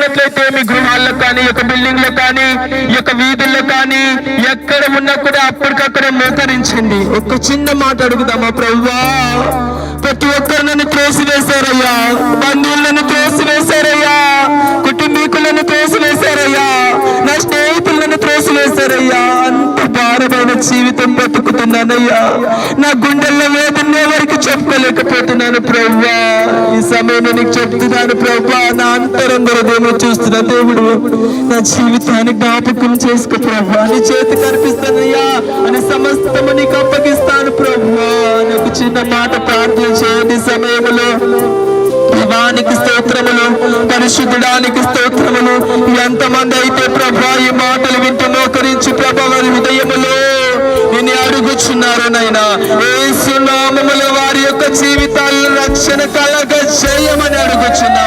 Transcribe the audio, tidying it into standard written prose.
ఉన్నట్లయితే మీ గృహాల్లో కానీ, యొక్క బిల్డింగ్ లో కానీ, యొక్క వీధుల్లో కానీ, ఎక్కడ ఉన్నా కూడా అప్పటికక్కడే మోకరించండి. ఒక చిన్న మాట అడుగుదామా? ప్రభువా, ప్రతి ఒక్కరు నన్ను త్రోసివేశారయ్యా, బంధువులను త్రోసివేశారయ్యా, కుటుంబీకులను త్రోసివేశారయ్యా, నా స్నేహితులను త్రోసివేశారయ్యా, అంత భారమైన జీవితం బతుకుతున్నానయ్యా, నా గుండెల్లో వేదన ఎవరికి చెప్పుకోలేకపోతున్నాను ప్రభువా. ఈ సమయం నీకు చెప్తున్నాను ప్రభువా, నా అంతరంగ హృదయంలో చూస్తున్న దేవుడు, నా జీవితాన్ని జ్ఞాపకం చేసుకో ప్రభువా, నీ చేతికి అర్పిస్తానయ్యా అని సమస్తము నీకు అప్పగిస్తాను ప్రభువా. నాకు చిన్న మాట ప్రార్థన చేయండి సమయంలో. దేవానికి స్తోత్రములు, పరిశుద్ధుడానికి స్తోత్రములు. ఎంతమంది అయితే ప్రభా ఈ మాటలు వింటూ మోకరించి ప్రభా వారి హృదయములో నేను అడుగుచున్నారు నైనా, యేసు నామములో వారి యొక్క జీవితాల్లో రక్షణ కలగ చేయమని అడుగుచున్నారు.